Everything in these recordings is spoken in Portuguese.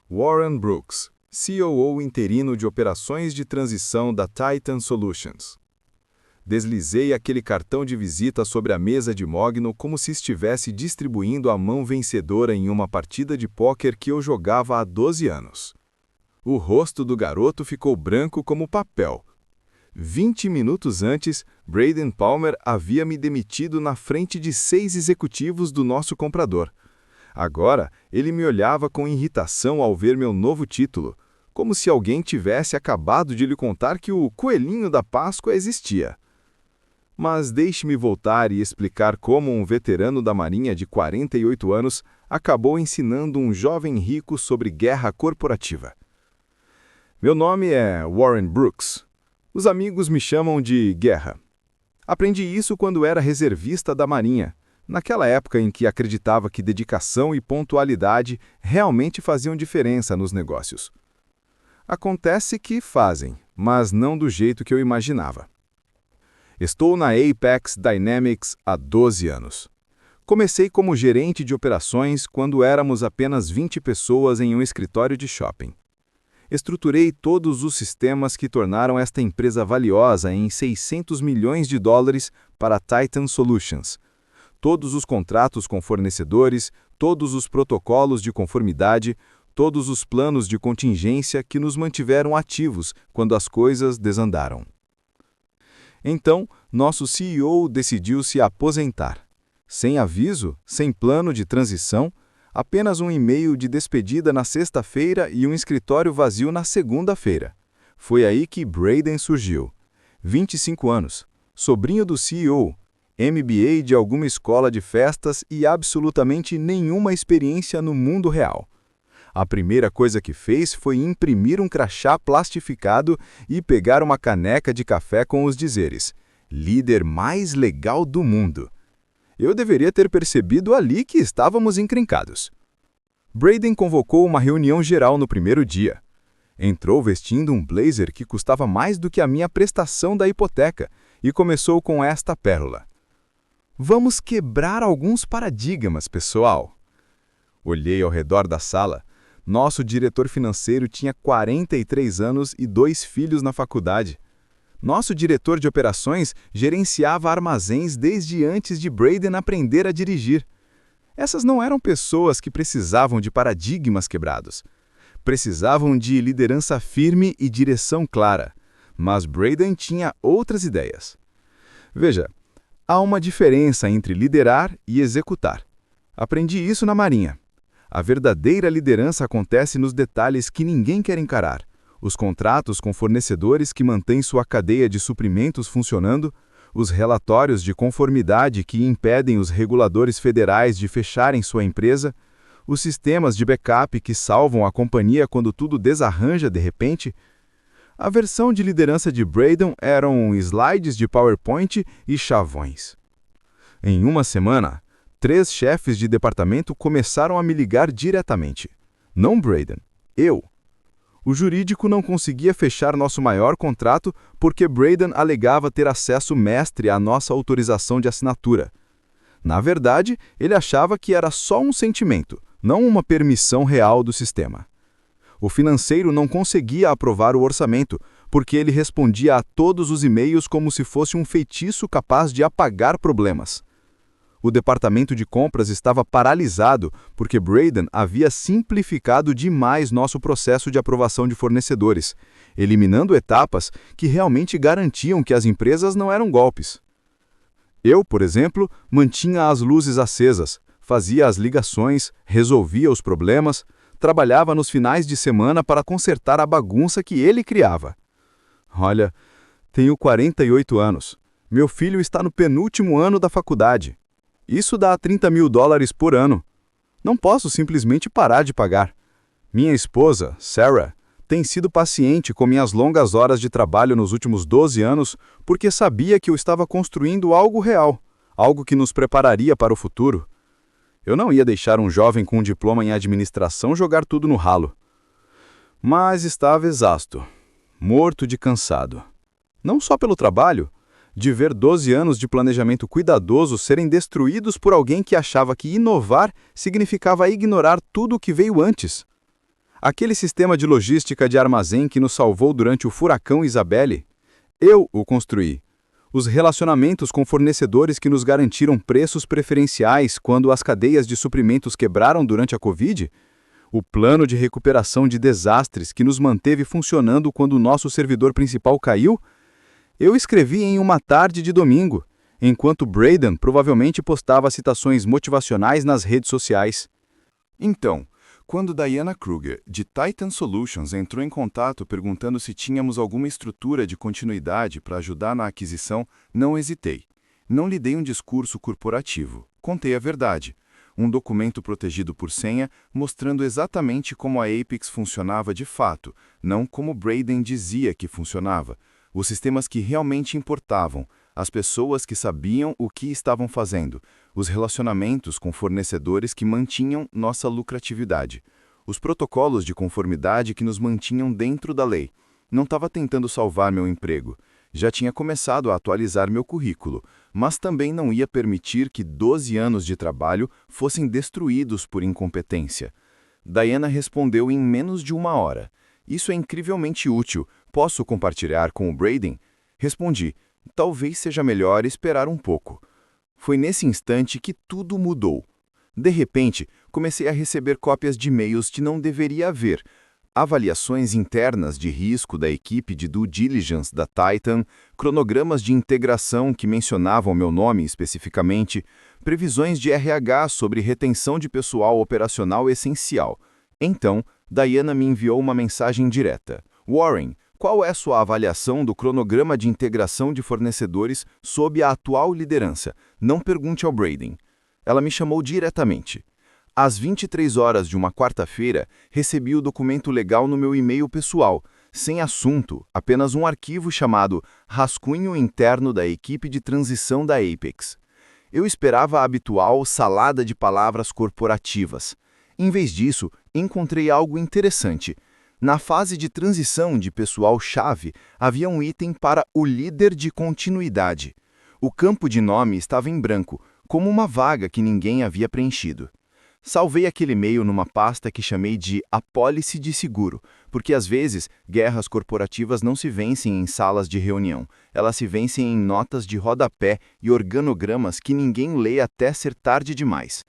Warren Brooks, COO interino de operações de transição da Titan Solutions. Deslizei aquele cartão de visita sobre a mesa de mogno como se estivesse distribuindo a mão vencedora em uma partida de pôquer que eu jogava há 12 anos. O rosto do garoto ficou branco como papel. 20 minutos antes, Braden Palmer havia me demitido na frente de 6 executivos do nosso comprador. Agora, ele me olhava com irritação ao ver meu novo título, como se alguém tivesse acabado de lhe contar que o coelhinho da Páscoa existia. Mas deixe-me voltar e explicar como um veterano da Marinha de 48 anos acabou ensinando um jovem rico sobre guerra corporativa. Meu nome é Warren Brooks. Os amigos me chamam de Guerra. Aprendi isso quando era reservista da Marinha, naquela época em que acreditava que dedicação e pontualidade realmente faziam diferença nos negócios. Acontece que fazem, mas não do jeito que eu imaginava. Estou na Apex Dynamics há 12 anos. Comecei como gerente de operações quando éramos apenas 20 pessoas em um escritório de shopping. Estruturei todos os sistemas que tornaram esta empresa valiosa em $600 milhões para a Titan Solutions. Todos os contratos com fornecedores, todos os protocolos de conformidade, todos os planos de contingência que nos mantiveram ativos quando as coisas desandaram. Então, nosso CEO decidiu se aposentar. Sem aviso, sem plano de transição, apenas um e-mail de despedida na sexta-feira e um escritório vazio na segunda-feira. Foi aí que Braden surgiu. 25 anos, sobrinho do CEO, MBA de alguma escola de festas e absolutamente nenhuma experiência no mundo real. A primeira coisa que fez foi imprimir um crachá plastificado e pegar uma caneca de café com os dizeres: líder mais legal do mundo. Eu deveria ter percebido ali que estávamos encrencados. Braden convocou uma reunião geral no primeiro dia. Entrou vestindo um blazer que custava mais do que a minha prestação da hipoteca e começou com esta pérola: "Vamos quebrar alguns paradigmas, pessoal." Olhei ao redor da sala. Nosso diretor financeiro tinha 43 anos e 2 filhos na faculdade. Nosso diretor de operações gerenciava armazéns desde antes de Braden aprender a dirigir. Essas não eram pessoas que precisavam de paradigmas quebrados. Precisavam de liderança firme e direção clara. Mas Braden tinha outras ideias. Veja, há uma diferença entre liderar e executar. Aprendi isso na Marinha. A verdadeira liderança acontece nos detalhes que ninguém quer encarar. Os contratos com fornecedores que mantêm sua cadeia de suprimentos funcionando, os relatórios de conformidade que impedem os reguladores federais de fecharem sua empresa, os sistemas de backup que salvam a companhia quando tudo desarranja de repente. A versão de liderança de Braden eram slides de PowerPoint e chavões. Em uma semana, 3 chefes de departamento começaram a me ligar diretamente. Não Braden, eu. O jurídico não conseguia fechar nosso maior contrato porque Braden alegava ter acesso mestre à nossa autorização de assinatura. Na verdade, ele achava que era só um sentimento, não uma permissão real do sistema. O financeiro não conseguia aprovar o orçamento porque ele respondia a todos os e-mails como se fosse um feitiço capaz de apagar problemas. O departamento de compras estava paralisado porque Braden havia simplificado demais nosso processo de aprovação de fornecedores, eliminando etapas que realmente garantiam que as empresas não eram golpes. Eu, por exemplo, mantinha as luzes acesas, fazia as ligações, resolvia os problemas, trabalhava nos finais de semana para consertar a bagunça que ele criava. Olha, tenho 48 anos. Meu filho está no penúltimo ano da faculdade. Isso dá $30 mil por ano. Não posso simplesmente parar de pagar. Minha esposa, Sarah, tem sido paciente com minhas longas horas de trabalho nos últimos 12 anos porque sabia que eu estava construindo algo real, algo que nos prepararia para o futuro. Eu não ia deixar um jovem com um diploma em administração jogar tudo no ralo. Mas estava exausto, morto de cansado. Não só pelo trabalho, de ver 12 anos de planejamento cuidadoso serem destruídos por alguém que achava que inovar significava ignorar tudo o que veio antes. Aquele sistema de logística de armazém que nos salvou durante o furacão Isabelle? Eu o construí. Os relacionamentos com fornecedores que nos garantiram preços preferenciais quando as cadeias de suprimentos quebraram durante a Covid? O plano de recuperação de desastres que nos manteve funcionando quando o nosso servidor principal caiu? Eu escrevi em uma tarde de domingo, enquanto Braden provavelmente postava citações motivacionais nas redes sociais. Então, quando Diana Kruger, de Titan Solutions, entrou em contato perguntando se tínhamos alguma estrutura de continuidade para ajudar na aquisição, não hesitei. Não lhe dei um discurso corporativo. Contei a verdade. Um documento protegido por senha, mostrando exatamente como a Apex funcionava de fato, não como Braden dizia que funcionava. Os sistemas que realmente importavam, as pessoas que sabiam o que estavam fazendo, os relacionamentos com fornecedores que mantinham nossa lucratividade, os protocolos de conformidade que nos mantinham dentro da lei. Não estava tentando salvar meu emprego. Já tinha começado a atualizar meu currículo, mas também não ia permitir que 12 anos de trabalho fossem destruídos por incompetência. Diana respondeu em menos de uma hora. Isso é incrivelmente útil. Posso compartilhar com o Braden? Respondi. Talvez seja melhor esperar um pouco. Foi nesse instante que tudo mudou. De repente, comecei a receber cópias de e-mails que não deveria haver, avaliações internas de risco da equipe de due diligence da Titan, cronogramas de integração que mencionavam meu nome especificamente, previsões de RH sobre retenção de pessoal operacional essencial. Então, Diana me enviou uma mensagem direta. Warren, qual é sua avaliação do cronograma de integração de fornecedores sob a atual liderança? Não pergunte ao Braden. Ela me chamou diretamente. Às 23 horas de uma quarta-feira, recebi o documento legal no meu e-mail pessoal, sem assunto, apenas um arquivo chamado Rascunho Interno da Equipe de Transição da Apex. Eu esperava a habitual salada de palavras corporativas. Em vez disso, encontrei algo interessante. Na fase de transição de pessoal-chave, havia um item para o líder de continuidade. O campo de nome estava em branco, como uma vaga que ninguém havia preenchido. Salvei aquele e-mail numa pasta que chamei de apólice de seguro, porque às vezes guerras corporativas não se vencem em salas de reunião, elas se vencem em notas de rodapé e organogramas que ninguém lê até ser tarde demais.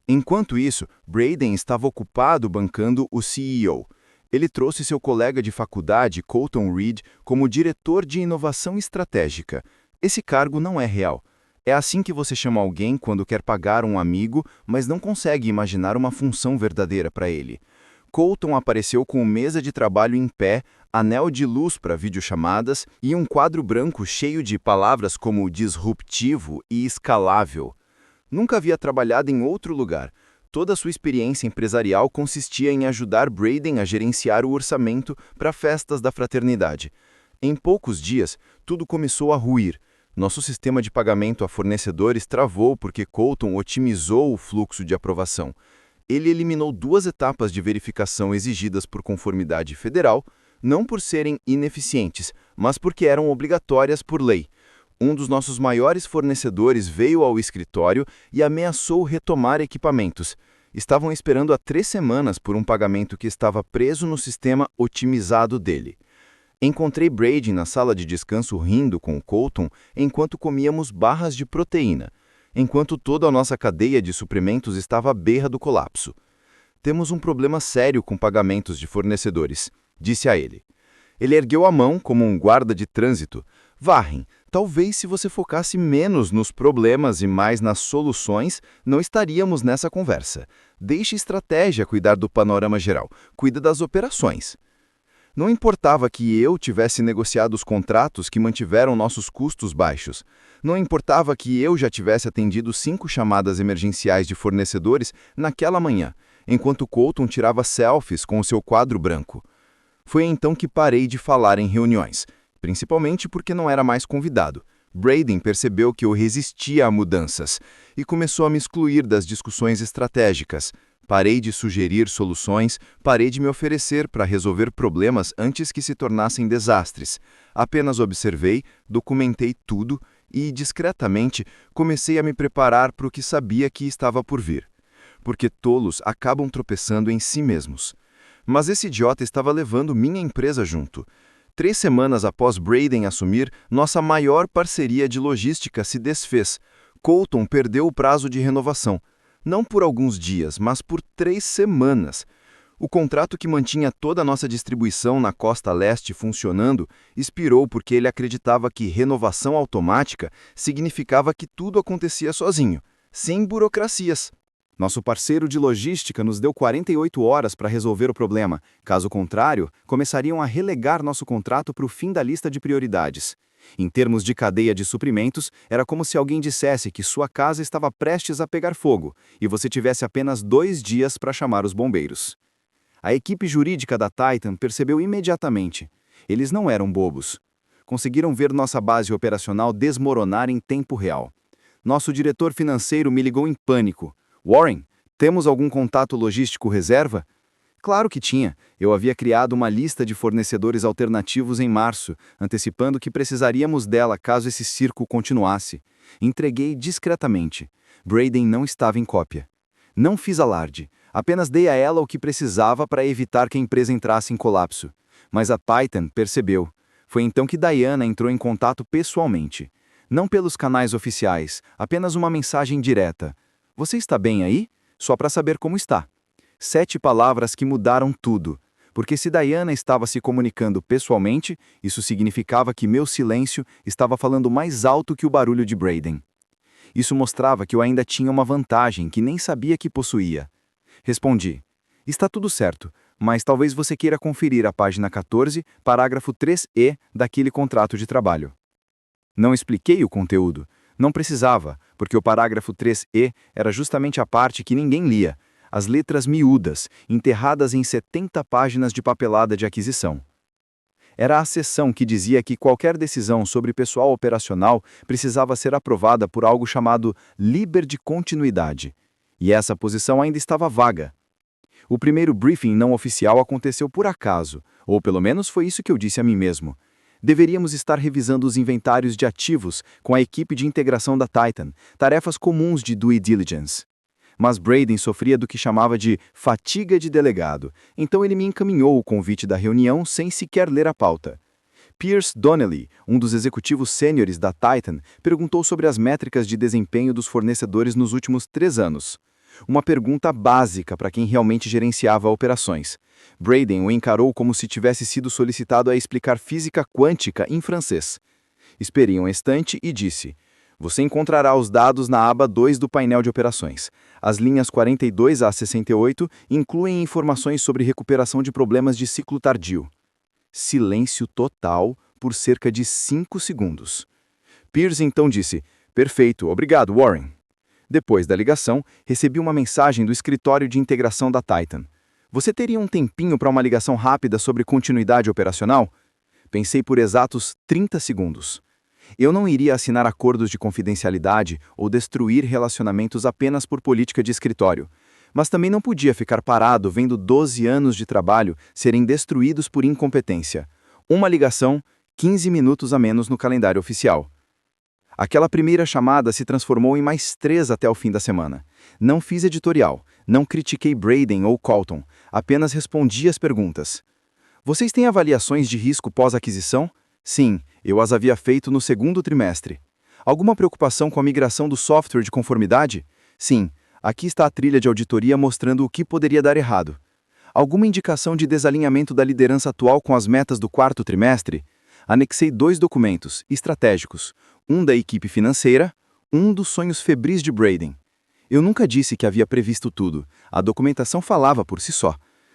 Enquanto isso, Braden estava ocupado bancando o CEO. Ele trouxe seu colega de faculdade, Colton Reed, como diretor de inovação estratégica. Esse cargo não é real. É assim que você chama alguém quando quer pagar um amigo, mas não consegue imaginar uma função verdadeira para ele. Colton apareceu com mesa de trabalho em pé, anel de luz para videochamadas e um quadro branco cheio de palavras como disruptivo e escalável. Nunca havia trabalhado em outro lugar. Toda a sua experiência empresarial consistia em ajudar Braden a gerenciar o orçamento para festas da fraternidade. Em poucos dias, tudo começou a ruir. Nosso sistema de pagamento a fornecedores travou porque Colton otimizou o fluxo de aprovação. Ele eliminou 2 etapas de verificação exigidas por conformidade federal, não por serem ineficientes, mas porque eram obrigatórias por lei. Um dos nossos maiores fornecedores veio ao escritório e ameaçou retomar equipamentos. Estavam esperando há 3 semanas por um pagamento que estava preso no sistema otimizado dele. Encontrei Braden na sala de descanso rindo com o Colton enquanto comíamos barras de proteína, enquanto toda a nossa cadeia de suprimentos estava à beira do colapso. Temos um problema sério com pagamentos de fornecedores, disse a ele. Ele ergueu a mão como um guarda de trânsito. Warren, talvez se você focasse menos nos problemas e mais nas soluções, não estaríamos nessa conversa. Deixe a estratégia cuidar do panorama geral, cuida das operações. Não importava que eu tivesse negociado os contratos que mantiveram nossos custos baixos. Não importava que eu já tivesse atendido 5 chamadas emergenciais de fornecedores naquela manhã, enquanto Colton tirava selfies com o seu quadro branco. Foi então que parei de falar em reuniões, principalmente porque não era mais convidado. Braden percebeu que eu resistia a mudanças e começou a me excluir das discussões estratégicas. Parei de sugerir soluções, parei de me oferecer para resolver problemas antes que se tornassem desastres. Apenas observei, documentei tudo e, discretamente, comecei a me preparar para o que sabia que estava por vir. Porque tolos acabam tropeçando em si mesmos. Mas esse idiota estava levando minha empresa junto. 3 semanas após Braden assumir, nossa maior parceria de logística se desfez. Colton perdeu o prazo de renovação. Não por alguns dias, mas por 3 semanas. O contrato que mantinha toda a nossa distribuição na costa leste funcionando expirou porque ele acreditava que renovação automática significava que tudo acontecia sozinho, sem burocracias. Nosso parceiro de logística nos deu 48 horas para resolver o problema. Caso contrário, começariam a relegar nosso contrato para o fim da lista de prioridades. Em termos de cadeia de suprimentos, era como se alguém dissesse que sua casa estava prestes a pegar fogo e você tivesse apenas 2 dias para chamar os bombeiros. A equipe jurídica da Titan percebeu imediatamente. Eles não eram bobos. Conseguiram ver nossa base operacional desmoronar em tempo real. Nosso diretor financeiro me ligou em pânico. Warren, temos algum contato logístico reserva? Claro que tinha. Eu havia criado uma lista de fornecedores alternativos em março, antecipando que precisaríamos dela caso esse circo continuasse. Entreguei discretamente. Braden não estava em cópia. Não fiz alarde. Apenas dei a ela o que precisava para evitar que a empresa entrasse em colapso. Mas a Titan percebeu. Foi então que Diana entrou em contato pessoalmente. Não pelos canais oficiais, apenas uma mensagem direta. Você está bem aí? Só para saber como está. 7 palavras que mudaram tudo. Porque se Diana estava se comunicando pessoalmente, isso significava que meu silêncio estava falando mais alto que o barulho de Braden. Isso mostrava que eu ainda tinha uma vantagem que nem sabia que possuía. Respondi: está tudo certo, mas talvez você queira conferir a página 14, parágrafo 3e daquele contrato de trabalho. Não expliquei o conteúdo. Não precisava, porque o parágrafo 3e era justamente a parte que ninguém lia, as letras miúdas, enterradas em 70 páginas de papelada de aquisição. Era a seção que dizia que qualquer decisão sobre pessoal operacional precisava ser aprovada por algo chamado líber de continuidade. E essa posição ainda estava vaga. O primeiro briefing não oficial aconteceu por acaso, ou pelo menos foi isso que eu disse a mim mesmo. Deveríamos estar revisando os inventários de ativos com a equipe de integração da Titan, tarefas comuns de due diligence. Mas Braden sofria do que chamava de fatiga de delegado, então ele me encaminhou o convite da reunião sem sequer ler a pauta. Pierce Donnelly, um dos executivos sêniores da Titan, perguntou sobre as métricas de desempenho dos fornecedores nos últimos 3 anos. Uma pergunta básica para quem realmente gerenciava operações. Braden o encarou como se tivesse sido solicitado a explicar física quântica em francês. Esperei um instante e disse: você encontrará os dados na aba 2 do painel de operações. As linhas 42 a 68 incluem informações sobre recuperação de problemas de ciclo tardio. Silêncio total por cerca de 5 segundos. Pierce então disse: perfeito, obrigado, Warren. Depois da ligação, recebi uma mensagem do escritório de integração da Titan. Você teria um tempinho para uma ligação rápida sobre continuidade operacional? Pensei por exatos 30 segundos. Eu não iria assinar acordos de confidencialidade ou destruir relacionamentos apenas por política de escritório, mas também não podia ficar parado vendo 12 anos de trabalho serem destruídos por incompetência. Uma ligação, 15 minutos a menos no calendário oficial. Aquela primeira chamada se transformou em mais 3 até o fim da semana. Não fiz editorial, não critiquei Braden ou Colton, apenas respondi as perguntas. Vocês têm avaliações de risco pós-aquisição? Sim, eu as havia feito no 2º trimestre. Alguma preocupação com a migração do software de conformidade? Sim, aqui está a trilha de auditoria mostrando o que poderia dar errado. Alguma indicação de desalinhamento da liderança atual com as metas do 4º trimestre? Anexei 2 documentos estratégicos, um da equipe financeira, um dos sonhos febris de Braden. Eu nunca disse que havia previsto tudo, a documentação falava por si só.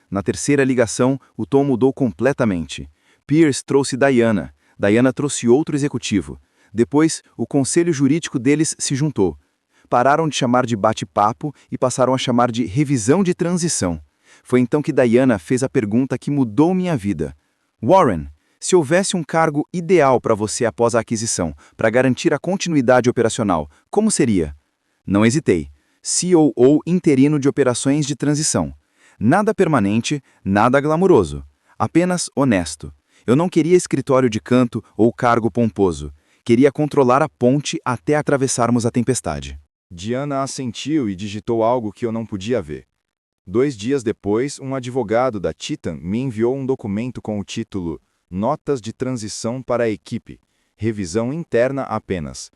Na terceira ligação, o tom mudou completamente. Pierce trouxe Diana, Diana trouxe outro executivo. Depois, o conselho jurídico deles se juntou. Pararam de chamar de bate-papo e passaram a chamar de revisão de transição. Foi então que Diana fez a pergunta que mudou minha vida. Warren, se houvesse um cargo ideal para você após a aquisição, para garantir a continuidade operacional, como seria? Não hesitei. COO interino de operações de transição. Nada permanente, nada glamuroso. Apenas honesto. Eu não queria escritório de canto ou cargo pomposo. Queria controlar a ponte até atravessarmos a tempestade. Diana assentiu e digitou algo que eu não podia ver. 2 dias depois, um advogado da Titan me enviou um documento com o título Notas de Transição para a Equipe, Revisão Interna apenas.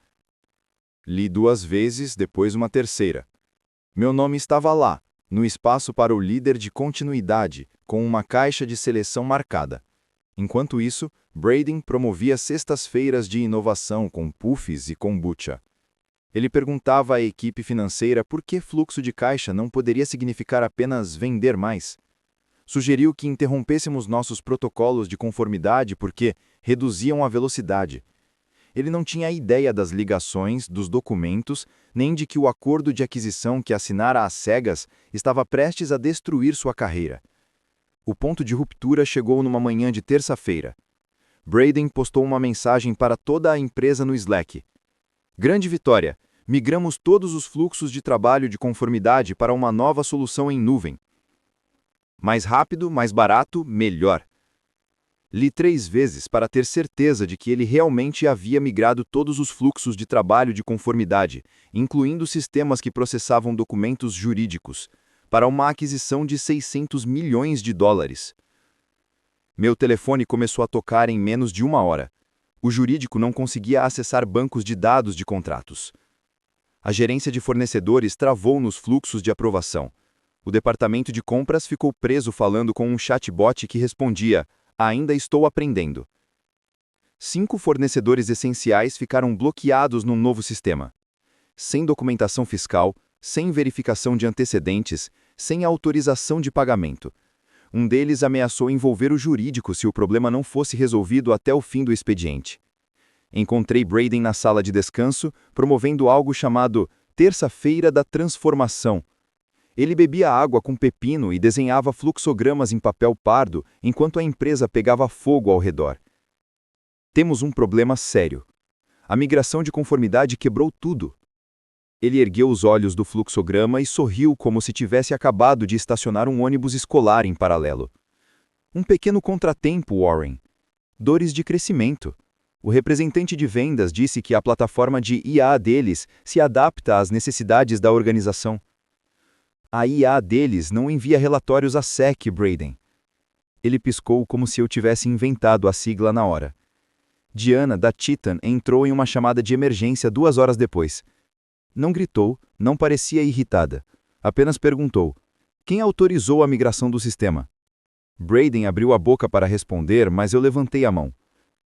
Li 2 vezes, depois uma terceira. Meu nome estava lá, no espaço para o líder de continuidade, com uma caixa de seleção marcada. Enquanto isso, Braden promovia sextas-feiras de inovação com puffs e kombucha. Ele perguntava à equipe financeira por que fluxo de caixa não poderia significar apenas vender mais. Sugeriu que interrompêssemos nossos protocolos de conformidade porque reduziam a velocidade. Ele não tinha ideia das ligações, dos documentos, nem de que o acordo de aquisição que assinara às cegas estava prestes a destruir sua carreira. O ponto de ruptura chegou numa manhã de terça-feira. Braden postou uma mensagem para toda a empresa no Slack. Grande vitória! Migramos todos os fluxos de trabalho de conformidade para uma nova solução em nuvem. Mais rápido, mais barato, melhor. Li 3 vezes para ter certeza de que ele realmente havia migrado todos os fluxos de trabalho de conformidade, incluindo sistemas que processavam documentos jurídicos, para uma aquisição de $600 milhões. Meu telefone começou a tocar em menos de 1 hora. O jurídico não conseguia acessar bancos de dados de contratos. A gerência de fornecedores travou nos fluxos de aprovação. O departamento de compras ficou preso falando com um chatbot que respondia: "Ainda estou aprendendo." 5 fornecedores essenciais ficaram bloqueados no novo sistema. Sem documentação fiscal, sem verificação de antecedentes, sem autorização de pagamento. Um deles ameaçou envolver o jurídico se o problema não fosse resolvido até o fim do expediente. Encontrei Braden na sala de descanso, promovendo algo chamado Terça-feira da Transformação. Ele bebia água com pepino e desenhava fluxogramas em papel pardo enquanto a empresa pegava fogo ao redor. Temos um problema sério. A migração de conformidade quebrou tudo. Ele ergueu os olhos do fluxograma e sorriu como se tivesse acabado de estacionar um ônibus escolar em paralelo. Um pequeno contratempo, Warren. Dores de crescimento. O representante de vendas disse que a plataforma de IA deles se adapta às necessidades da organização. A IA deles não envia relatórios à SEC, Braden. Ele piscou como se eu tivesse inventado a sigla na hora. Diana, da Titan, entrou em uma chamada de emergência 2 horas depois. Não gritou, não parecia irritada. Apenas perguntou: quem autorizou a migração do sistema? Braden abriu a boca para responder, mas eu levantei a mão.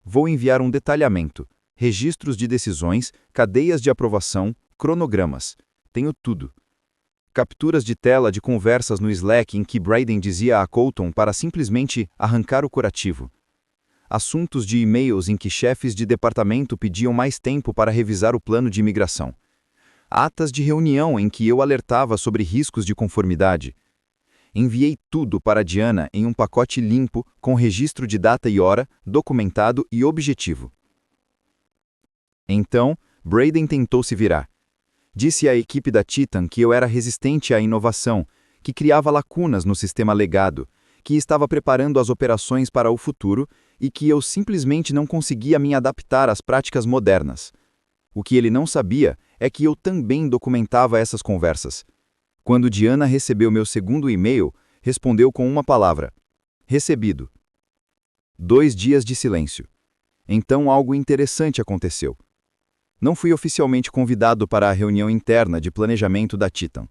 Vou enviar um detalhamento, registros de decisões, cadeias de aprovação, cronogramas. Tenho tudo. Capturas de tela de conversas no Slack em que Braden dizia a Colton para simplesmente arrancar o curativo. Assuntos de e-mails em que chefes de departamento pediam mais tempo para revisar o plano de imigração. Atas de reunião em que eu alertava sobre riscos de conformidade. Enviei tudo para Diana em um pacote limpo, com registro de data e hora, documentado e objetivo. Então, Braden tentou se virar. Disse à equipe da Titan que eu era resistente à inovação, que criava lacunas no sistema legado, que estava preparando as operações para o futuro e que eu simplesmente não conseguia me adaptar às práticas modernas. O que ele não sabia é que eu também documentava essas conversas. Quando Diana recebeu meu segundo e-mail, respondeu com uma palavra: recebido. 2 dias de silêncio. Então algo interessante aconteceu. Não fui oficialmente convidado para a reunião interna de planejamento da Titan.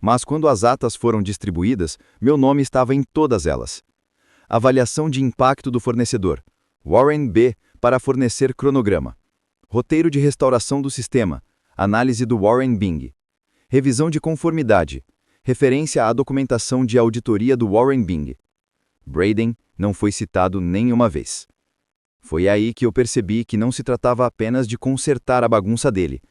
Mas quando as atas foram distribuídas, meu nome estava em todas elas. Avaliação de impacto do fornecedor. Warren B. para fornecer cronograma. Roteiro de restauração do sistema. Análise do Warren Bing. Revisão de conformidade. Referência à documentação de auditoria do Warren Bing. Braden não foi citado nenhuma vez. Foi aí que eu percebi que não se tratava apenas de consertar a bagunça dele.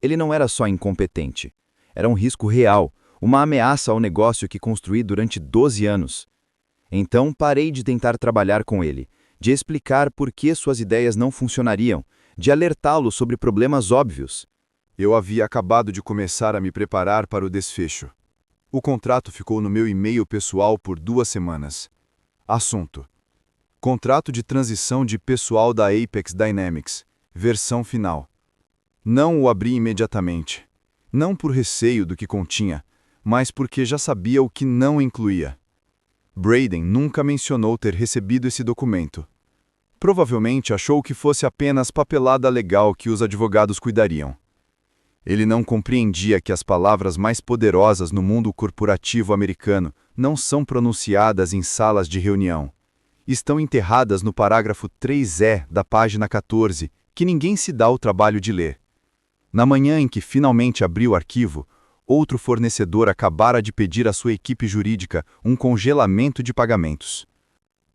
Ele não era só incompetente. Era um risco real, uma ameaça ao negócio que construí durante 12 anos. Então parei de tentar trabalhar com ele, de explicar por que suas ideias não funcionariam, de alertá-lo sobre problemas óbvios. Eu havia acabado de começar a me preparar para o desfecho. O contrato ficou no meu e-mail pessoal por 2 semanas. Assunto: contrato de transição de pessoal da Apex Dynamics, versão final. Não o abri imediatamente. Não por receio do que continha, mas porque já sabia o que não incluía. Braden nunca mencionou ter recebido esse documento. Provavelmente achou que fosse apenas papelada legal que os advogados cuidariam. Ele não compreendia que as palavras mais poderosas no mundo corporativo americano não são pronunciadas em salas de reunião. Estão enterradas no parágrafo 3E da página 14, que ninguém se dá o trabalho de ler. Na manhã em que finalmente abriu o arquivo, outro fornecedor acabara de pedir à sua equipe jurídica um congelamento de pagamentos.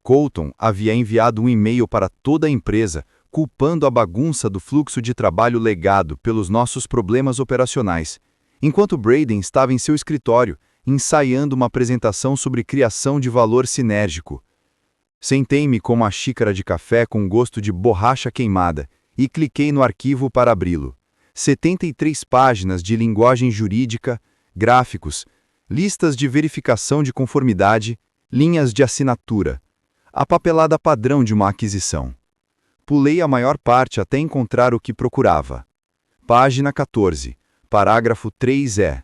Colton havia enviado um e-mail para toda a empresa, culpando a bagunça do fluxo de trabalho legado pelos nossos problemas operacionais, enquanto Braden estava em seu escritório, ensaiando uma apresentação sobre criação de valor sinérgico. Sentei-me com uma xícara de café com gosto de borracha queimada e cliquei no arquivo para abri-lo. 73 páginas de linguagem jurídica, gráficos, listas de verificação de conformidade, linhas de assinatura. A papelada padrão de uma aquisição. Pulei a maior parte até encontrar o que procurava. Página 14, parágrafo 3E.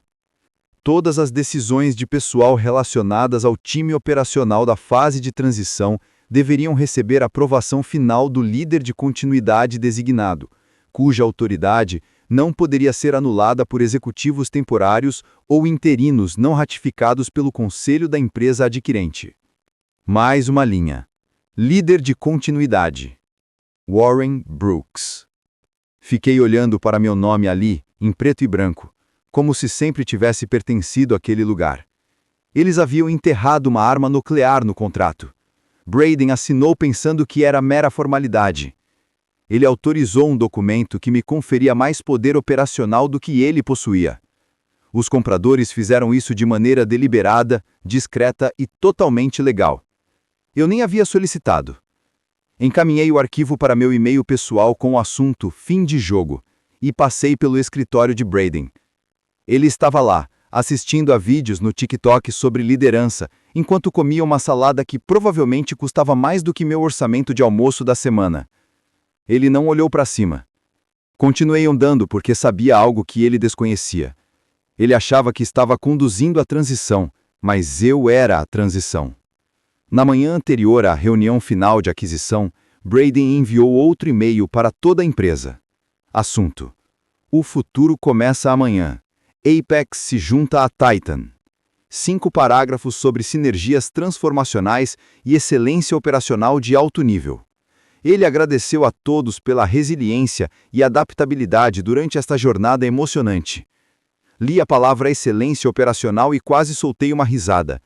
Todas as decisões de pessoal relacionadas ao time operacional da fase de transição deveriam receber aprovação final do líder de continuidade designado, cuja autoridade não poderia ser anulada por executivos temporários ou interinos não ratificados pelo conselho da empresa adquirente. Mais uma linha. Líder de continuidade. Warren Brooks. Fiquei olhando para meu nome ali, em preto e branco, como se sempre tivesse pertencido àquele lugar. Eles haviam enterrado uma arma nuclear no contrato. Braden assinou pensando que era mera formalidade. Ele autorizou um documento que me conferia mais poder operacional do que ele possuía. Os compradores fizeram isso de maneira deliberada, discreta e totalmente legal. Eu nem havia solicitado. Encaminhei o arquivo para meu e-mail pessoal com o assunto fim de jogo e passei pelo escritório de Braden. Ele estava lá, assistindo a vídeos no TikTok sobre liderança, enquanto comia uma salada que provavelmente custava mais do que meu orçamento de almoço da semana. Ele não olhou para cima. Continuei andando porque sabia algo que ele desconhecia. Ele achava que estava conduzindo a transição, mas eu era a transição. Na manhã anterior à reunião final de aquisição, Braden enviou outro e-mail para toda a empresa. Assunto: o futuro começa amanhã. Apex se junta a Titan. 5 parágrafos sobre sinergias transformacionais e excelência operacional de alto nível. Ele agradeceu a todos pela resiliência e adaptabilidade durante esta jornada emocionante. Li a palavra excelência operacional e quase soltei uma risada.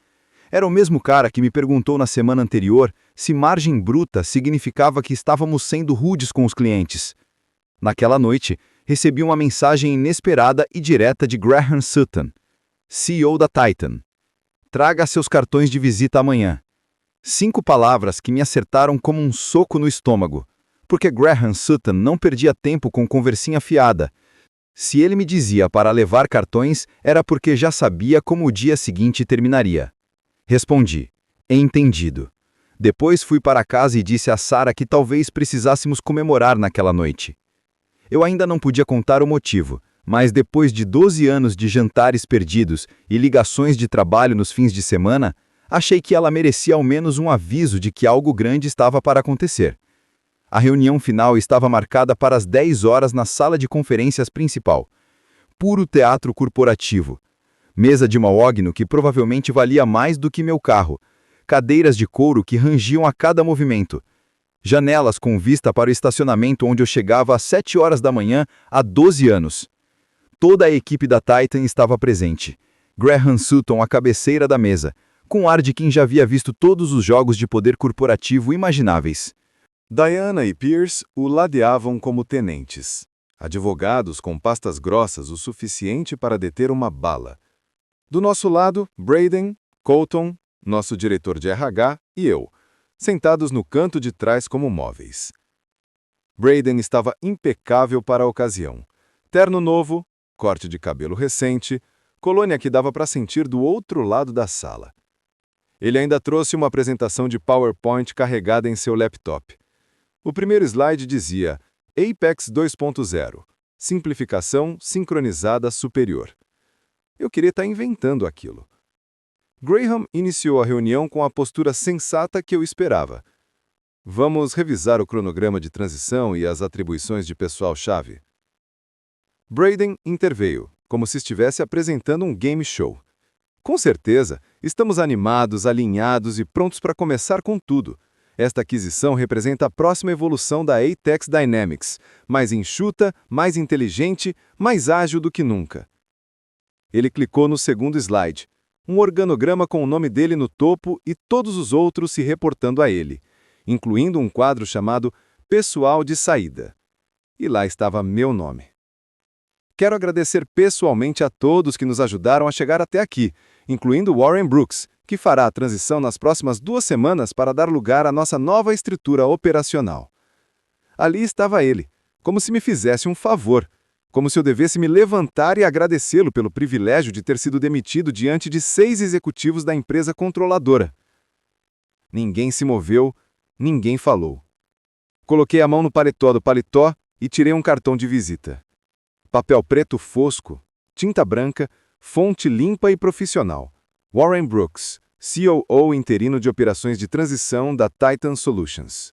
Era o mesmo cara que me perguntou na semana anterior se margem bruta significava que estávamos sendo rudes com os clientes. Naquela noite, recebi uma mensagem inesperada e direta de Graham Sutton, CEO da Titan. Traga seus cartões de visita amanhã. 5 palavras que me acertaram como um soco no estômago, porque Graham Sutton não perdia tempo com conversinha fiada. Se ele me dizia para levar cartões, era porque já sabia como o dia seguinte terminaria. Respondi: entendido. Depois fui para casa e disse a Sarah que talvez precisássemos comemorar naquela noite. Eu ainda não podia contar o motivo, mas depois de 12 anos de jantares perdidos e ligações de trabalho nos fins de semana, achei que ela merecia ao menos um aviso de que algo grande estava para acontecer. A reunião final estava marcada para as 10 horas na sala de conferências principal. Puro teatro corporativo. Mesa de mahógano que provavelmente valia mais do que meu carro. Cadeiras de couro que rangiam a cada movimento. Janelas com vista para o estacionamento onde eu chegava às 7 horas da manhã há 12 anos. Toda a equipe da Titan estava presente. Graham Sutton à cabeceira da mesa, com ar de quem já havia visto todos os jogos de poder corporativo imagináveis. Diana e Pierce o ladeavam como tenentes, advogados com pastas grossas o suficiente para deter uma bala. Do nosso lado, Braden, Colton, nosso diretor de RH e eu, sentados no canto de trás como móveis. Braden estava impecável para a ocasião. Terno novo, corte de cabelo recente, colônia que dava para sentir do outro lado da sala. Ele ainda trouxe uma apresentação de PowerPoint carregada em seu laptop. O primeiro slide dizia Apex 2.0, simplificação sincronizada superior. Eu queria estar inventando aquilo. Graham iniciou a reunião com a postura sensata que eu esperava. Vamos revisar o cronograma de transição e as atribuições de pessoal-chave. Braden interveio, como se estivesse apresentando um game show. Com certeza, estamos animados, alinhados e prontos para começar com tudo. Esta aquisição representa a próxima evolução da ATEX Dynamics, mais enxuta, mais inteligente, mais ágil do que nunca. Ele clicou no segundo slide, um organograma com o nome dele no topo e todos os outros se reportando a ele, incluindo um quadro chamado Pessoal de Saída. E lá estava meu nome. Quero agradecer pessoalmente a todos que nos ajudaram a chegar até aqui, incluindo Warren Brooks, que fará a transição nas próximas 2 semanas para dar lugar à nossa nova estrutura operacional. Ali estava ele, como se me fizesse um favor, como se eu devesse me levantar e agradecê-lo pelo privilégio de ter sido demitido diante de 6 executivos da empresa controladora. Ninguém se moveu, ninguém falou. Coloquei a mão no paletó do paletó e tirei um cartão de visita. Papel preto fosco, tinta branca, fonte limpa e profissional. Warren Brooks, COO interino de operações de transição da Titan Solutions.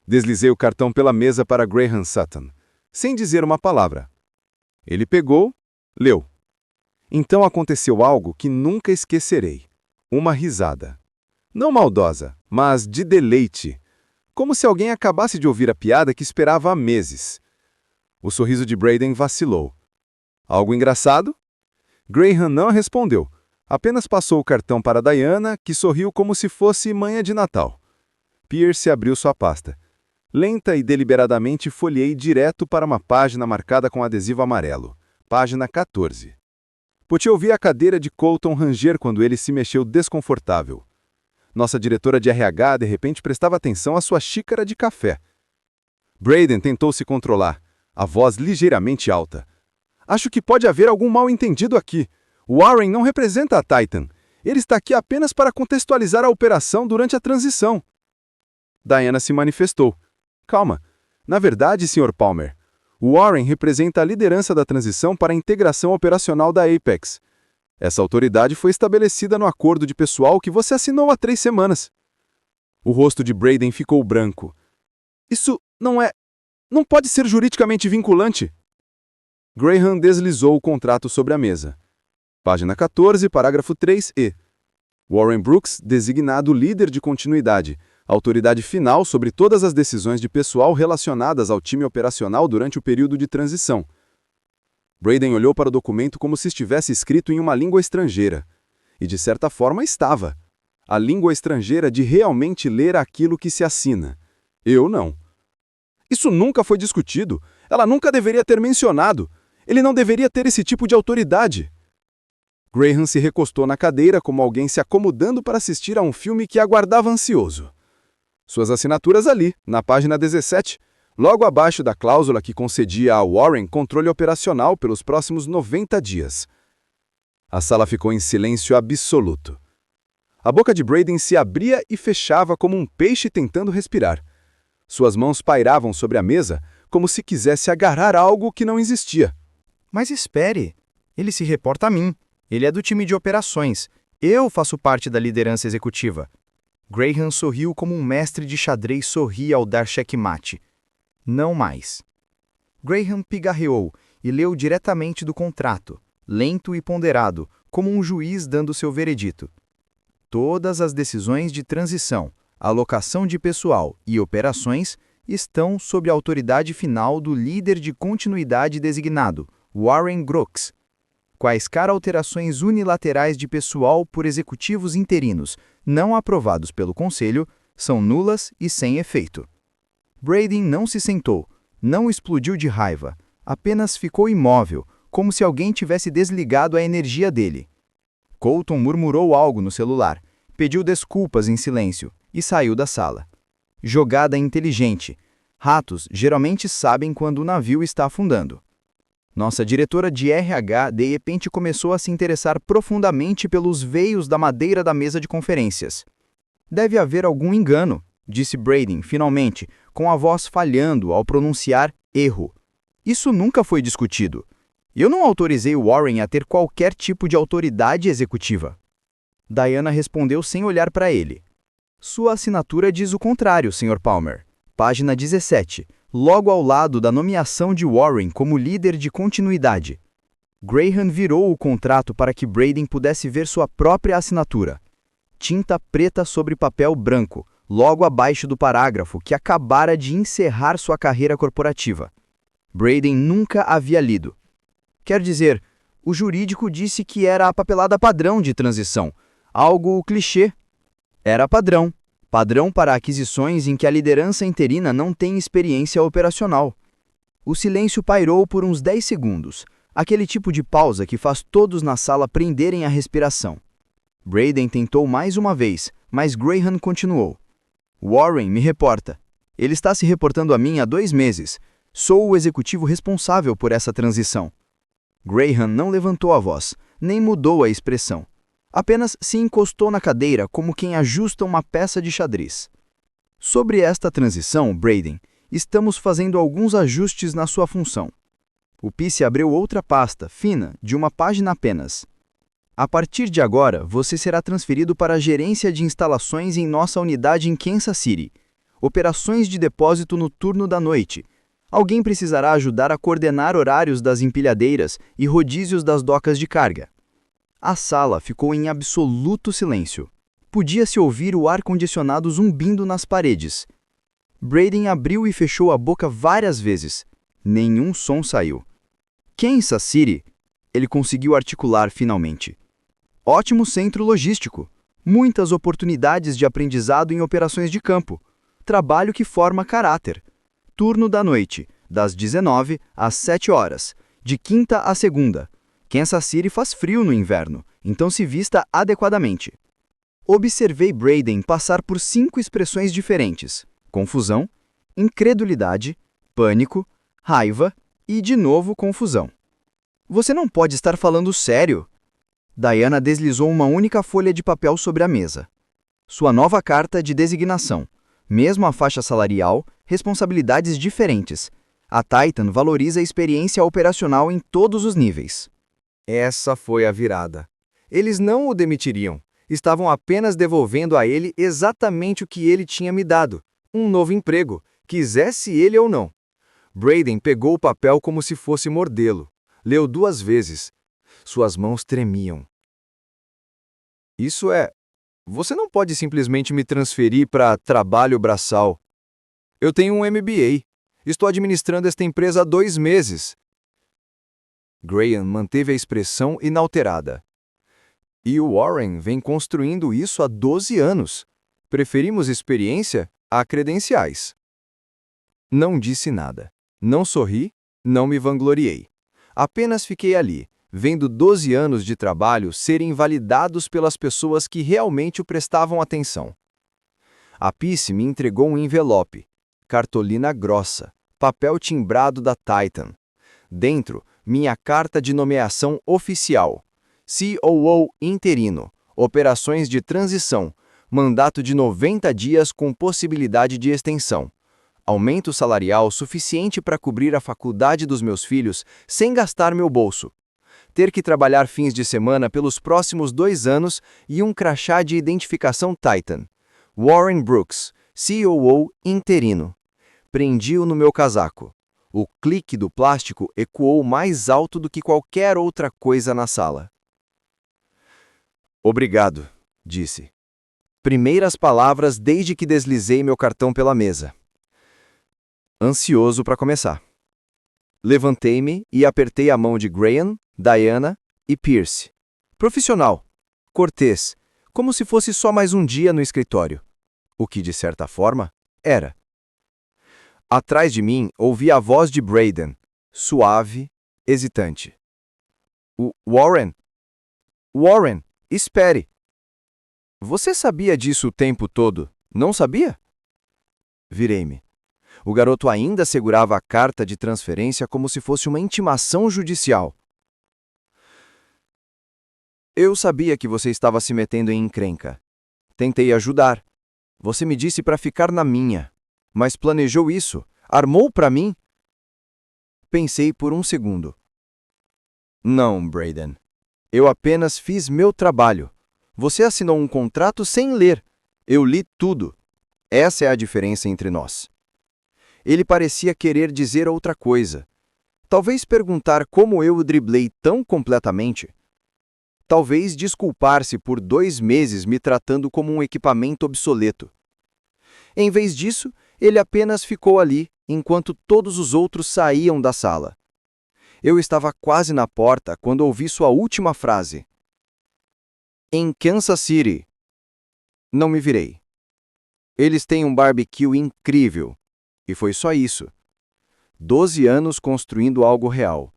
Deslizei o cartão pela mesa para Graham Sutton, sem dizer uma palavra. Ele pegou, leu. Então aconteceu algo que nunca esquecerei. Uma risada. Não maldosa, mas de deleite. Como se alguém acabasse de ouvir a piada que esperava há meses. O sorriso de Braden vacilou. Algo engraçado? Graham não respondeu. Apenas passou o cartão para Diana, que sorriu como se fosse manhã de Natal. Pierce abriu sua pasta. Lenta e deliberadamente folheei direto para uma página marcada com adesivo amarelo. Página 14. Pude ouvir a cadeira de Colton ranger quando ele se mexeu desconfortável. Nossa diretora de RH de repente prestava atenção à sua xícara de café. Braden tentou se controlar, a voz ligeiramente alta. Acho que pode haver algum mal-entendido aqui. Warren não representa a Titan. Ele está aqui apenas para contextualizar a operação durante a transição. Diana se manifestou. Calma. Na verdade, Sr. Palmer, Warren representa a liderança da transição para a integração operacional da Apex. Essa autoridade foi estabelecida no acordo de pessoal que você assinou há 3 semanas. O rosto de Braden ficou branco. Isso não pode ser juridicamente vinculante. Graham deslizou o contrato sobre a mesa. Página 14, parágrafo 3e. Warren Brooks, designado líder de continuidade, autoridade final sobre todas as decisões de pessoal relacionadas ao time operacional durante o período de transição. Braden olhou para o documento como se estivesse escrito em uma língua estrangeira. E de certa forma estava. A língua estrangeira de realmente ler aquilo que se assina. Eu não. Isso nunca foi discutido. Ela nunca deveria ter mencionado. Ele não deveria ter esse tipo de autoridade. Graham se recostou na cadeira como alguém se acomodando para assistir a um filme que aguardava ansioso. Suas assinaturas ali, na página 17, logo abaixo da cláusula que concedia a Warren controle operacional pelos próximos 90 dias. A sala ficou em silêncio absoluto. A boca de Braden se abria e fechava como um peixe tentando respirar. Suas mãos pairavam sobre a mesa como se quisesse agarrar algo que não existia. Mas espere, ele se reporta a mim. Ele é do time de operações. Eu faço parte da liderança executiva. Graham sorriu como um mestre de xadrez sorri ao dar checkmate. Não mais. Graham pigarreou e leu diretamente do contrato, lento e ponderado, como um juiz dando seu veredito. Todas as decisões de transição, alocação de pessoal e operações estão sob a autoridade final do líder de continuidade designado, Warren Brooks. Quaisquer alterações unilaterais de pessoal por executivos interinos não aprovados pelo Conselho são nulas e sem efeito. Braden não se sentou, não explodiu de raiva, apenas ficou imóvel, como se alguém tivesse desligado a energia dele. Colton murmurou algo no celular, pediu desculpas em silêncio e saiu da sala. Jogada inteligente. Ratos geralmente sabem quando o navio está afundando. Nossa diretora de RH de repente começou a se interessar profundamente pelos veios da madeira da mesa de conferências. Deve haver algum engano, disse Braden, finalmente, com a voz falhando ao pronunciar erro. Isso nunca foi discutido. Eu não autorizei Warren a ter qualquer tipo de autoridade executiva. Diana respondeu sem olhar para ele. Sua assinatura diz o contrário, Sr. Palmer. Página 17, logo ao lado da nomeação de Warren como líder de continuidade. Graham virou o contrato para que Braden pudesse ver sua própria assinatura. Tinta preta sobre papel branco, logo abaixo do parágrafo que acabara de encerrar sua carreira corporativa. Braden nunca havia lido. Quer dizer, o jurídico disse que era a papelada padrão de transição, algo clichê. Era padrão. Padrão para aquisições em que a liderança interina não tem experiência operacional. O silêncio pairou por uns 10 segundos, aquele tipo de pausa que faz todos na sala prenderem a respiração. Braden tentou mais uma vez, mas Graham continuou. Warren me reporta. Ele está se reportando a mim há 2 meses. Sou o executivo responsável por essa transição. Graham não levantou a voz, nem mudou a expressão. Apenas se encostou na cadeira como quem ajusta uma peça de xadrez. Sobre esta transição, Braden, estamos fazendo alguns ajustes na sua função. O Pice abriu outra pasta, fina, de uma página apenas. A partir de agora, você será transferido para a gerência de instalações em nossa unidade em Kansas City. Operações de depósito no turno da noite. Alguém precisará ajudar a coordenar horários das empilhadeiras e rodízios das docas de carga. A sala ficou em absoluto silêncio. Podia-se ouvir o ar-condicionado zumbindo nas paredes. Braden abriu e fechou a boca várias vezes. Nenhum som saiu. Kansas City, ele conseguiu articular finalmente. Ótimo centro logístico. Muitas oportunidades de aprendizado em operações de campo. Trabalho que forma caráter. Turno da noite, das 19 às 7 horas, de quinta a segunda. Kansas City faz frio no inverno, então se vista adequadamente. Observei Braden passar por 5 expressões diferentes: confusão, incredulidade, pânico, raiva e, de novo, confusão. Você não pode estar falando sério. Diana deslizou uma única folha de papel sobre a mesa. Sua nova carta de designação. Mesmo a faixa salarial, responsabilidades diferentes. A Titan valoriza a experiência operacional em todos os níveis. Essa foi a virada. Eles não o demitiriam. Estavam apenas devolvendo a ele exatamente o que ele tinha me dado. Um novo emprego, quisesse ele ou não. Braden pegou o papel como se fosse mordê-lo. Leu 2 vezes. Suas mãos tremiam. Isso é... Você não pode simplesmente me transferir para trabalho braçal. Eu tenho um MBA. Estou administrando esta empresa há 2 meses. Graham manteve a expressão inalterada. E o Warren vem construindo isso há 12 anos. Preferimos experiência a credenciais. Não disse nada. Não sorri, não me vangloriei. Apenas fiquei ali, vendo 12 anos de trabalho serem validados pelas pessoas que realmente o prestavam atenção. A Pice me entregou um envelope, cartolina grossa, papel timbrado da Titan. Dentro, minha carta de nomeação oficial. COO interino, operações de transição, mandato de 90 dias com possibilidade de extensão. Aumento salarial suficiente para cobrir a faculdade dos meus filhos sem gastar meu bolso. Ter que trabalhar fins de semana pelos próximos 2 anos e um crachá de identificação Titan. Warren Brooks, COO interino. Prendi-o no meu casaco. O clique do plástico ecoou mais alto do que qualquer outra coisa na sala. Obrigado, disse. Primeiras palavras desde que deslizei meu cartão pela mesa. Ansioso para começar. Levantei-me e apertei a mão de Graham, Diana e Pierce. Profissional, cortês, como se fosse só mais um dia no escritório. O que, de certa forma, era. Atrás de mim, ouvi a voz de Braden, suave, hesitante. Warren! Warren, espere! Você sabia disso o tempo todo, não sabia? Virei-me. O garoto ainda segurava a carta de transferência como se fosse uma intimação judicial. Eu sabia que você estava se metendo em encrenca. Tentei ajudar. Você me disse para ficar na minha. Mas planejou isso? Armou para mim? Pensei por um segundo. Não, Braden. Eu apenas fiz meu trabalho. Você assinou um contrato sem ler. Eu li tudo. Essa é a diferença entre nós. Ele parecia querer dizer outra coisa. Talvez perguntar como eu o driblei tão completamente. Talvez desculpar-se por 2 meses me tratando como um equipamento obsoleto. Em vez disso, ele apenas ficou ali, enquanto todos os outros saíam da sala. Eu estava quase na porta quando ouvi sua última frase. Em Kansas City. Não me virei. Eles têm um barbecue incrível. E foi só isso. 12 anos construindo algo real.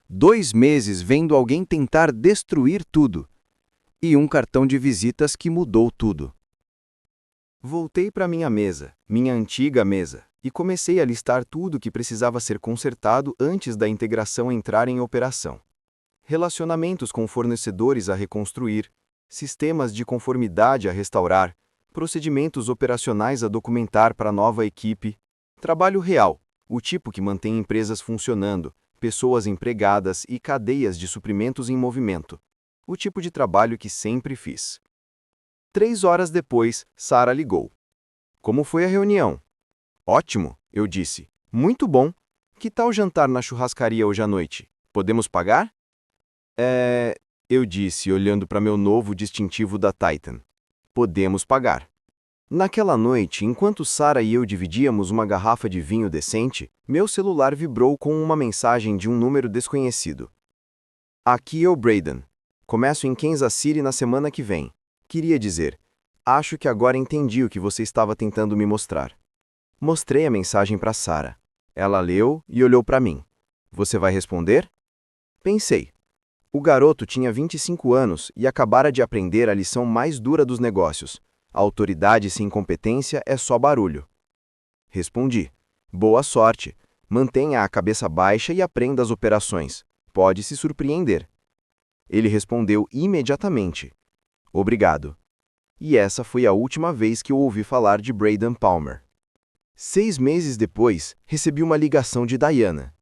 2 meses vendo alguém tentar destruir tudo. E um cartão de visitas que mudou tudo. Voltei para minha mesa, minha antiga mesa, e comecei a listar tudo que precisava ser consertado antes da integração entrar em operação. Relacionamentos com fornecedores a reconstruir, sistemas de conformidade a restaurar, procedimentos operacionais a documentar para a nova equipe, trabalho real, o tipo que mantém empresas funcionando, pessoas empregadas e cadeias de suprimentos em movimento. O tipo de trabalho que sempre fiz. 3 horas depois, Sarah ligou. Como foi a reunião? Ótimo, eu disse. Muito bom. Que tal jantar na churrascaria hoje à noite? Podemos pagar? Eu disse, olhando para meu novo distintivo da Titan. Podemos pagar. Naquela noite, enquanto Sarah e eu dividíamos uma garrafa de vinho decente, meu celular vibrou com uma mensagem de um número desconhecido. Aqui é o Braden. Começo em Kansas City na semana que vem. Queria dizer, acho que agora entendi o que você estava tentando me mostrar. Mostrei a mensagem para Sarah. Ela leu e olhou para mim. Você vai responder? Pensei. O garoto tinha 25 anos e acabara de aprender a lição mais dura dos negócios. A autoridade sem competência é só barulho. Respondi. Boa sorte. Mantenha a cabeça baixa e aprenda as operações. Pode se surpreender. Ele respondeu imediatamente. Obrigado. E essa foi a última vez que eu ouvi falar de Braden Palmer. 6 meses depois, recebi uma ligação de Diana.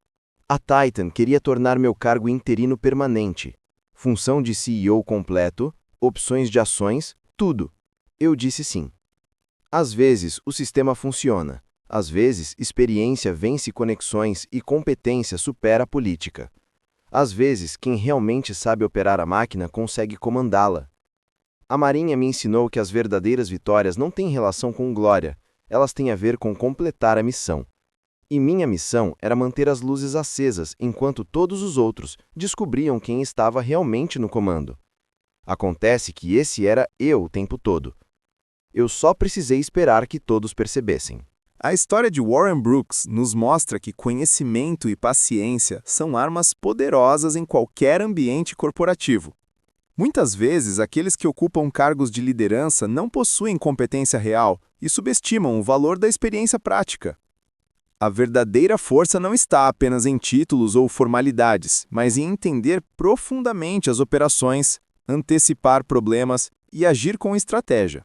A Titan queria tornar meu cargo interino permanente. Função de CEO completo, opções de ações, tudo. Eu disse sim. Às vezes, o sistema funciona. Às vezes, experiência vence conexões e competência supera a política. Às vezes, quem realmente sabe operar a máquina consegue comandá-la. A Marinha me ensinou que as verdadeiras vitórias não têm relação com glória, elas têm a ver com completar a missão. E minha missão era manter as luzes acesas enquanto todos os outros descobriam quem estava realmente no comando. Acontece que esse era eu o tempo todo. Eu só precisei esperar que todos percebessem. A história de Warren Brooks nos mostra que conhecimento e paciência são armas poderosas em qualquer ambiente corporativo. Muitas vezes, aqueles que ocupam cargos de liderança não possuem competência real e subestimam o valor da experiência prática. A verdadeira força não está apenas em títulos ou formalidades, mas em entender profundamente as operações, antecipar problemas e agir com estratégia.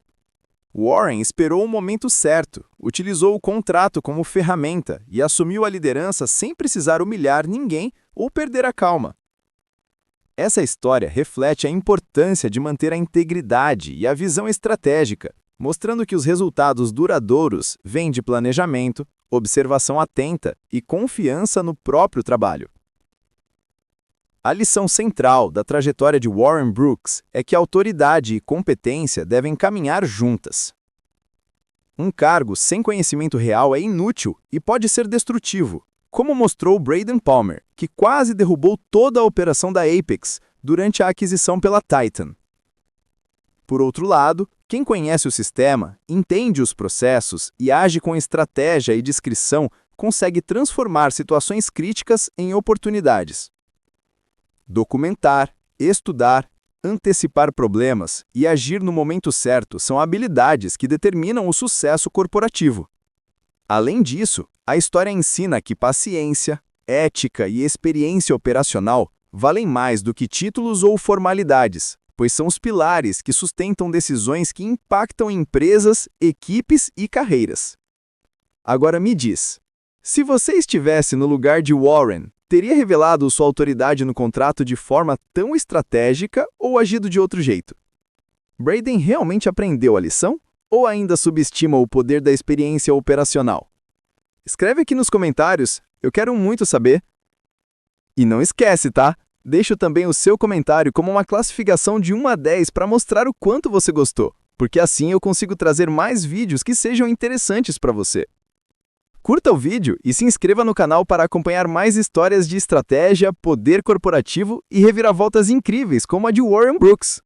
Warren esperou o momento certo, utilizou o contrato como ferramenta e assumiu a liderança sem precisar humilhar ninguém ou perder a calma. Essa história reflete a importância de manter a integridade e a visão estratégica, mostrando que os resultados duradouros vêm de planejamento, observação atenta e confiança no próprio trabalho. A lição central da trajetória de Warren Brooks é que autoridade e competência devem caminhar juntas. Um cargo sem conhecimento real é inútil e pode ser destrutivo, como mostrou Braden Palmer, que quase derrubou toda a operação da Apex durante a aquisição pela Titan. Por outro lado, quem conhece o sistema, entende os processos e age com estratégia e discrição, consegue transformar situações críticas em oportunidades. Documentar, estudar, antecipar problemas e agir no momento certo são habilidades que determinam o sucesso corporativo. Além disso, a história ensina que paciência, ética e experiência operacional valem mais do que títulos ou formalidades, pois são os pilares que sustentam decisões que impactam empresas, equipes e carreiras. Agora me diz, se você estivesse no lugar de Warren, Teria revelado sua autoridade no contrato de forma tão estratégica ou agido de outro jeito? Braden realmente aprendeu a lição ou ainda subestima o poder da experiência operacional? Escreve aqui nos comentários, eu quero muito saber. E não esquece, tá? Deixo também o seu comentário como uma classificação de 1 a 10 para mostrar o quanto você gostou, porque assim eu consigo trazer mais vídeos que sejam interessantes para você. Curta o vídeo e se inscreva no canal para acompanhar mais histórias de estratégia, poder corporativo e reviravoltas incríveis como a de Warren Brooks.